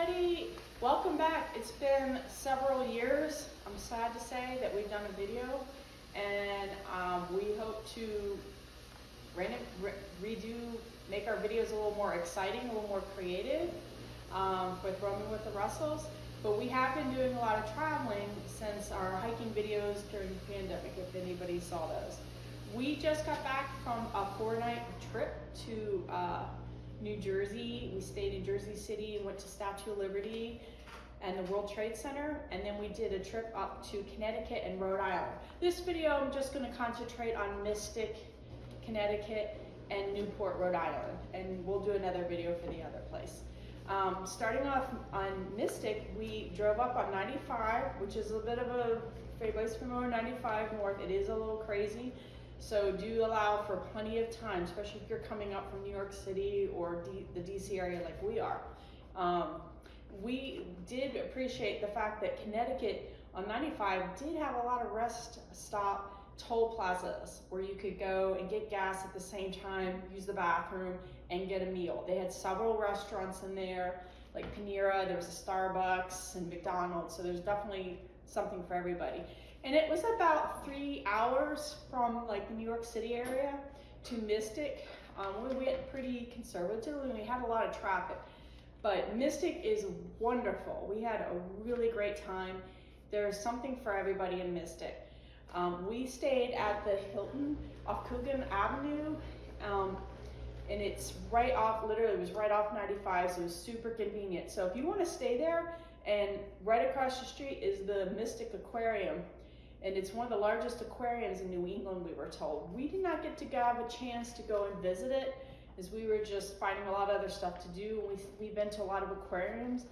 everybody, welcome back. It's been several years, I'm sad to say, that we've done a video, and we hope to make our videos a little more exciting, a little more creative with Roaming with the Russells. But we have been doing a lot of traveling since our hiking videos during the pandemic, if anybody saw those. We just got back from a 4-night trip to New Jersey. We stayed in Jersey City and went to Statue of Liberty and the World Trade Center, and then we did a trip up to Connecticut and Rhode Island. This video I'm just going to concentrate on Mystic, Connecticut, and Newport, Rhode Island, and we'll do another video for the other place. Starting off on Mystic, we drove up on 95, which is a bit of a, if anybody's familiar with 95 North, it is a little crazy. So do allow for plenty of time, especially if you're coming up from New York City or the DC area like we are. We did appreciate the fact that Connecticut on 95 did have a lot of rest stop toll plazas where you could go and get gas at the same time, use the bathroom, and get a meal. They had several restaurants in there, like Panera, there was a Starbucks and McDonald's, so there's definitely something for everybody. And it was about 3 hours from like the New York City area to Mystic. We went pretty conservatively and we had a lot of traffic, but Mystic is wonderful. We had a really great time. There's something for everybody in Mystic. We stayed at the Hilton off Coogan Avenue, and it's right off, literally it was right off 95, so it was super convenient. So if you want to stay there, and right across the street is the Mystic Aquarium, and it's one of the largest aquariums in New England, we were told. We did not get to have a chance to go and visit it, as we were just finding a lot of other stuff to do. We've been to a lot of aquariums,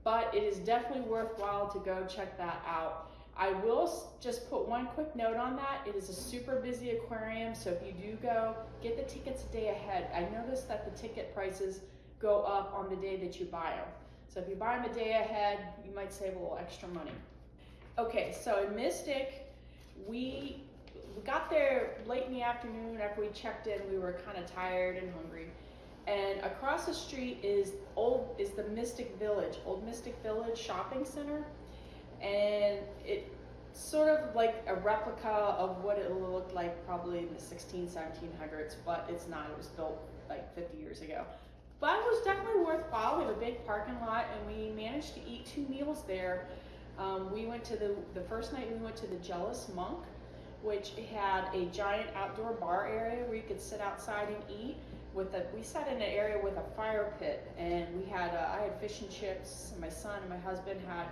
but it is definitely worthwhile to go check that out. I will just put one quick note on that. It is a super busy aquarium, so if you do go, get the tickets a day ahead. I noticed that the ticket prices go up on the day that you buy them. So if you buy them a day ahead, you might save a little extra money. Okay, so in Mystic, we got there late in the afternoon. After we checked in, we were kind of tired and hungry. And across the street is the Mystic Village, Old Mystic Village Shopping Center. And it's sort of like a replica of what it looked like probably in the 1700s, but it's not. It was built like 50 years ago. But it was definitely worthwhile. We have a big parking lot, and we managed to eat 2 meals there. We went to the first night we went to the Jealous Monk, which had a giant outdoor bar area where you could sit outside and eat. We sat in an area with a fire pit, and we had I had fish and chips, and my son and my husband had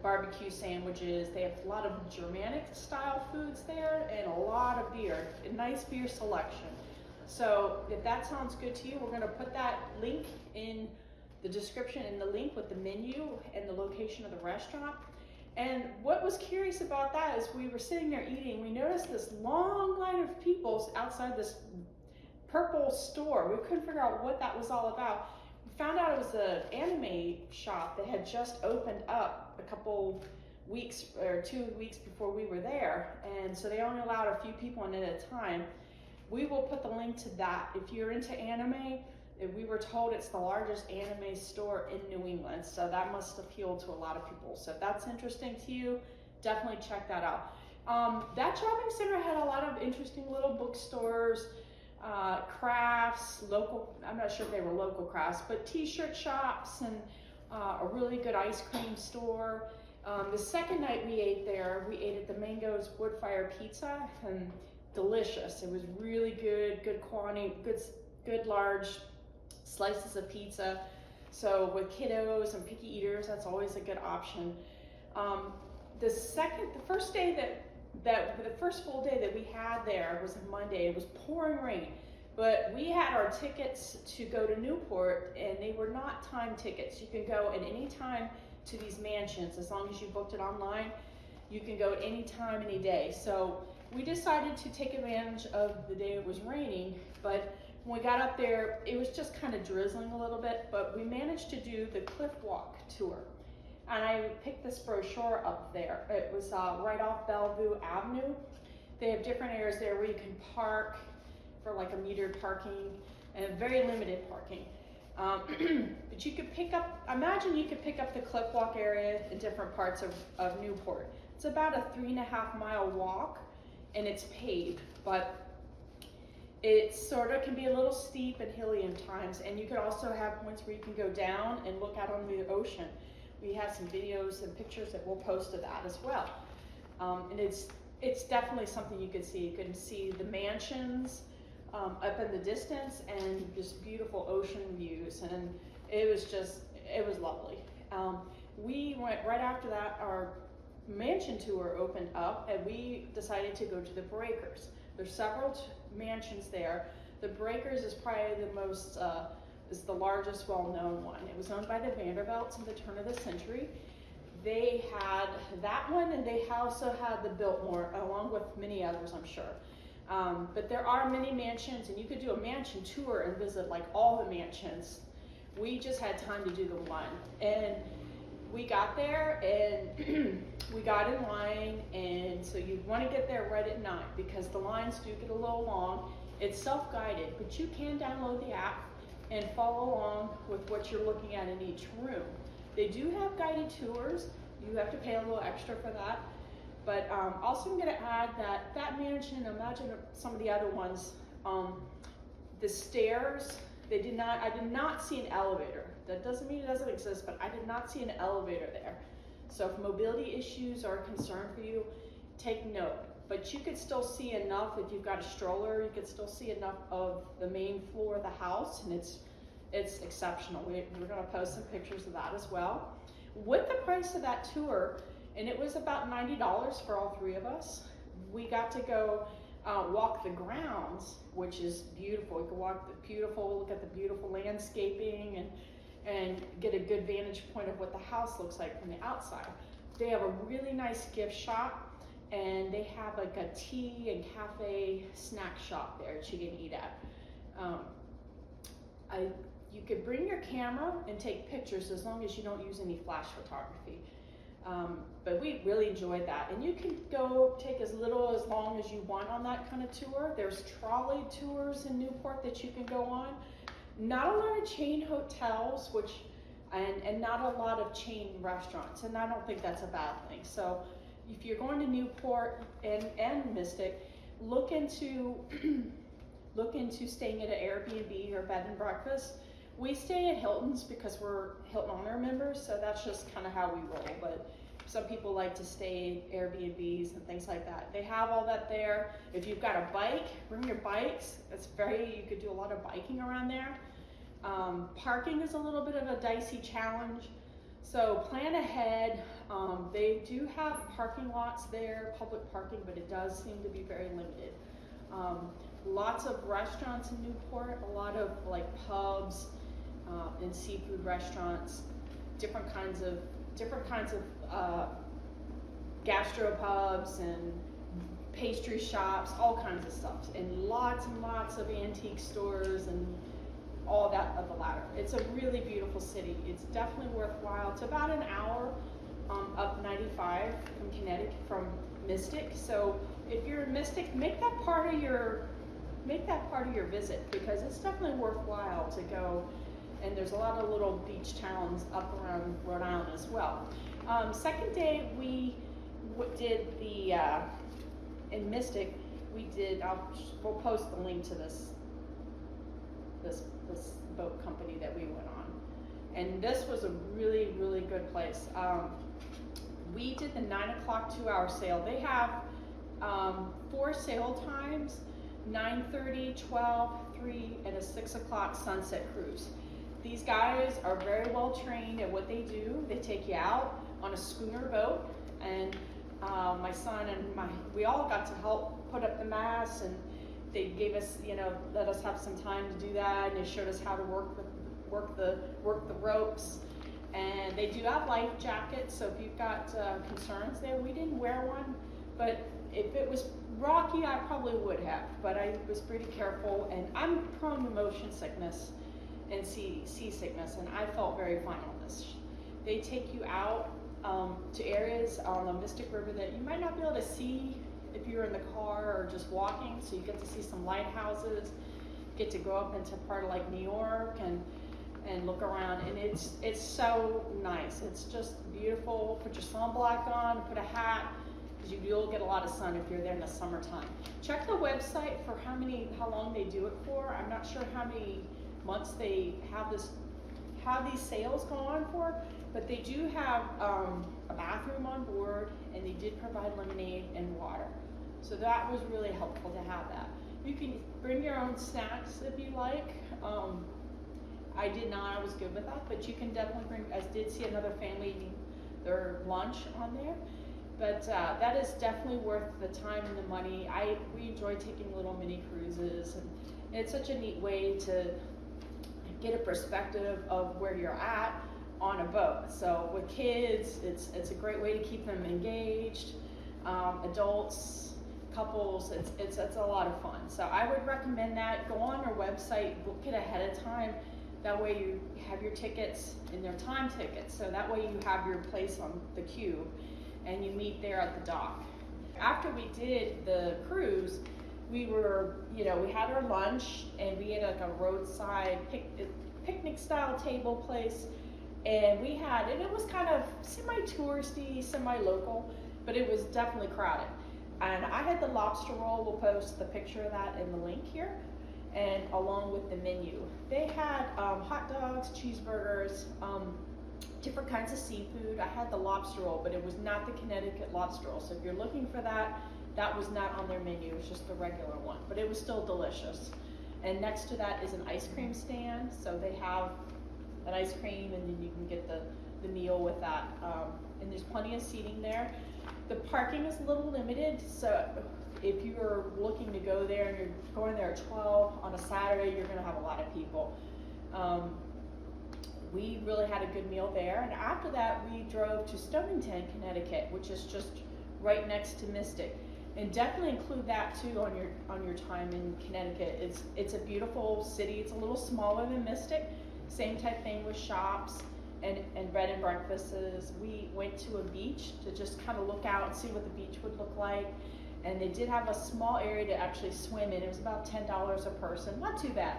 barbecue sandwiches. They have a lot of Germanic style foods there and a lot of beer, a nice beer selection. So if that sounds good to you, we're going to put that link in the description, in the link with the menu and the location of the restaurant. And what was curious about that is we were sitting there eating, we noticed this long line of people outside this purple store. We couldn't figure out what that was all about. We found out it was an anime shop that had just opened up a couple weeks or 2 weeks before we were there, and so they only allowed a few people in at a time. We will put the link to that. If you're into anime, we were told it's the largest anime store in New England, so that must appeal to a lot of people. So if that's interesting to you, definitely check that out. That shopping center had a lot of interesting little bookstores, crafts, local, I'm not sure if they were local crafts, but t-shirt shops, and a really good ice cream store. The second night we ate there, we ate at the Mango's Wood Fire Pizza, and delicious. It was really good quantity, good large slices of pizza. So with kiddos and picky eaters, that's always a good option. The first full day that we had there was a Monday. It was pouring rain, but we had our tickets to go to Newport, and they were not time tickets. You can go at any time to these mansions as long as you booked it online. You can go at any time, any day. So we decided to take advantage of the day it was raining, but when we got up there, it was just kind of drizzling a little bit, but we managed to do the Cliff Walk tour. And I picked this brochure up there. It was right off Bellevue Avenue. They have different areas there where you can park for like a metered parking and very limited parking. But you could pick up, imagine you could pick up the Cliff Walk area in different parts of Newport. It's about a 3.5 mile walk, and it's paved, but it sort of can be a little steep and hilly in times, and you could also have points where you can go down and look out on the ocean. We have some videos and pictures that we'll post of that as well. And it's definitely something you could see. You can see the mansions up in the distance and just beautiful ocean views, and it was lovely. We went right after that, our mansion tour opened up, and we decided to go to the Breakers. There's several mansions there. The Breakers is probably the most, is the largest well-known one. It was owned by the Vanderbilts at the turn of the century. They had that one, and they also had the Biltmore, along with many others, I'm sure. But there are many mansions, and you could do a mansion tour and visit like all the mansions. We just had time to do the one, and we got there and we got in line, and so you want to get there right at night because the lines do get a little long. It's self-guided, but you can download the app and follow along with what you're looking at in each room. They do have guided tours. You have to pay a little extra for that. But also I'm going to add that that mansion, imagine some of the other ones, the stairs, I did not see an elevator. That doesn't mean it doesn't exist, but I did not see an elevator there. So if mobility issues are a concern for you, take note. But you could still see enough, if you've got a stroller, you could still see enough of the main floor of the house, and it's exceptional. We're going to post some pictures of that as well. With the price of that tour, and it was about $90 for all three of us, we got to go walk the grounds, which is beautiful. You can walk the beautiful, look at the beautiful landscaping, and get a good vantage point of what the house looks like from the outside. They have a really nice gift shop, and they have like a tea and cafe snack shop there that you can eat at. You could bring your camera and take pictures as long as you don't use any flash photography. But we really enjoyed that. And you can go take as long as you want on that kind of tour. There's trolley tours in Newport that you can go on. Not a lot of chain hotels, and not a lot of chain restaurants, and I don't think that's a bad thing. So if you're going to Newport and Mystic, look into staying at an Airbnb or bed and breakfast. We stay at Hilton's because we're Hilton Honor members, so that's just kind of how we roll. But some people like to stay at Airbnbs and things like that. They have all that there. If you've got a bike, bring your bikes. You could do a lot of biking around there. Parking is a little bit of a dicey challenge, so plan ahead. They do have parking lots there, public parking, but it does seem to be very limited. Lots of restaurants in Newport, a lot of like pubs and seafood restaurants, different kinds of gastropubs and pastry shops, all kinds of stuff, and lots of antique stores and all that of the latter. It's a really beautiful city. It's definitely worthwhile. It's about an hour up 95 from Mystic. So if you're in Mystic, make that part of your visit, because it's definitely worthwhile to go. And there's a lot of little beach towns up around Rhode Island as well. Second day we did in Mystic, we'll post the link to this boat company that we went on. And this was a really, really good place. We did the 9 o'clock 2-hour sail. They have 4 sail times, 9:30, 12, 3, and a 6 o'clock sunset cruise. These guys are very well trained at what they do. They take you out on a schooner boat, and my son and we all got to help put up the masts, and they gave us, let us have some time to do that, and they showed us how to work the ropes. And they do have life jackets, so if you've got concerns there, we didn't wear one, but if it was rocky, I probably would have, but I was pretty careful, and I'm prone to motion sickness and seasickness, and I felt very fine on this. They take you out to areas on the Mystic River that you might not be able to see if you're in the car or just walking, so you get to see some lighthouses, get to go up into part of like New York, and look around, and it's so nice. It's just beautiful. Put your sunblock on, put a hat, because you will get a lot of sun if you're there in the summertime. Check the website for how long they do it for. I'm not sure how many months they have these sales go on for, but they do have a bathroom on board, and they did provide lemonade and water. So that was really helpful to have that. You can bring your own snacks if you like. I did not, I was good with that, but you can definitely bring, I did see another family eating their lunch on there. But that is definitely worth the time and the money. We enjoy taking little mini cruises, and it's such a neat way to get a perspective of where you're at on a boat. So with kids, it's a great way to keep them engaged. Adults, couples, it's a lot of fun. So I would recommend that. Go on our website, book it ahead of time. That way you have your tickets, and they're time tickets. So that way you have your place on the queue, and you meet there at the dock. After we did the cruise, we had our lunch, and we had like a roadside picnic style table place, and it was kind of semi-touristy, semi-local, but it was definitely crowded. And I had the lobster roll. We'll post the picture of that in the link here, and along with the menu. They had hot dogs, cheeseburgers, different kinds of seafood. I had the lobster roll, but it was not the Connecticut lobster roll. So if you're looking for that, that was not on their menu. It was just the regular one, but it was still delicious. And next to that is an ice cream stand. So they have an ice cream, and then you can get the meal with that. And there's plenty of seating there. The parking is a little limited, so if you're looking to go there and you're going there at 12 on a Saturday, you're gonna have a lot of people. We really had a good meal there, and after that we drove to Stonington, Connecticut, which is just right next to Mystic. And definitely include that too on your time in Connecticut. It's a beautiful city. It's a little smaller than Mystic. Same type thing with shops and bed and breakfasts. We went to a beach to just kind of look out and see what the beach would look like. And they did have a small area to actually swim in. It was about $10 a person, not too bad.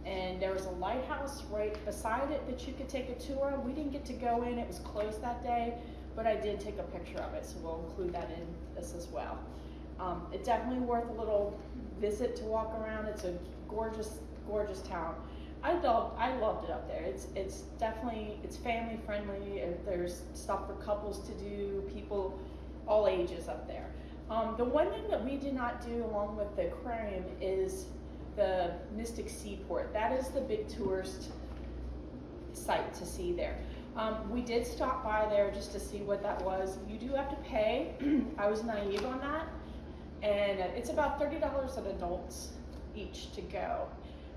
And there was a lighthouse right beside it that you could take a tour of. We didn't get to go in, it was closed that day, but I did take a picture of it, so we'll include that in this as well. It's definitely worth a little visit to walk around. It's a gorgeous, gorgeous town. I loved it up there. It's definitely, it's family friendly. There's stuff for couples to do, people all ages up there. The one thing that we did not do along with the aquarium is the Mystic Seaport. That is the big tourist site to see there. We did stop by there just to see what that was. You do have to pay. I was naive on that. And it's about $30 an adults each to go.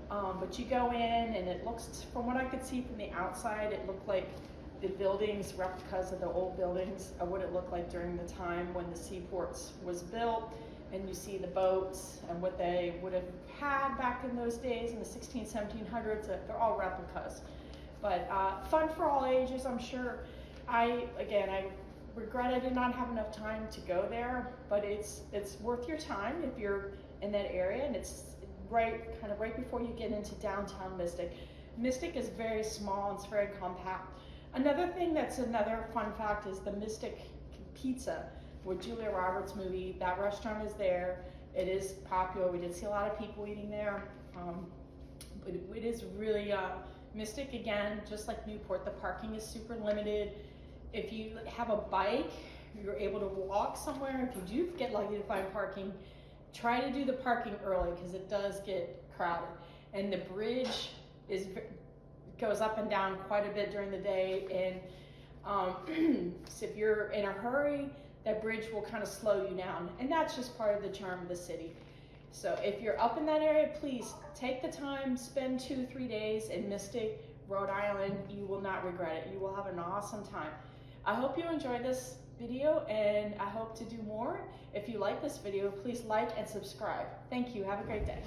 But you go in, and it looks, from what I could see from the outside, it looked like the buildings, replicas of the old buildings, of what it looked like during the time when the seaports was built. And you see the boats and what they would have had back in those days in the 1700s. They're all replicas. But fun for all ages, I'm sure. I regret I did not have enough time to go there, but it's worth your time if you're in that area, and it's right before you get into downtown Mystic. Mystic is very small and it's very compact. Another thing that's another fun fact is the Mystic Pizza with Julia Roberts movie. That restaurant is there. It is popular. We did see a lot of people eating there. But it is really Mystic, again, just like Newport, the parking is super limited. If you have a bike, you're able to walk somewhere. If you do get lucky to find parking, try to do the parking early because it does get crowded. And the bridge goes up and down quite a bit during the day. And so if you're in a hurry, that bridge will kind of slow you down. And that's just part of the charm of the city. So if you're up in that area, please take the time, spend 2-3 days in Mystic, Rhode Island. You will not regret it. You will have an awesome time. I hope you enjoyed this video, and I hope to do more. If you like this video, please like and subscribe. Thank you. Have a great day.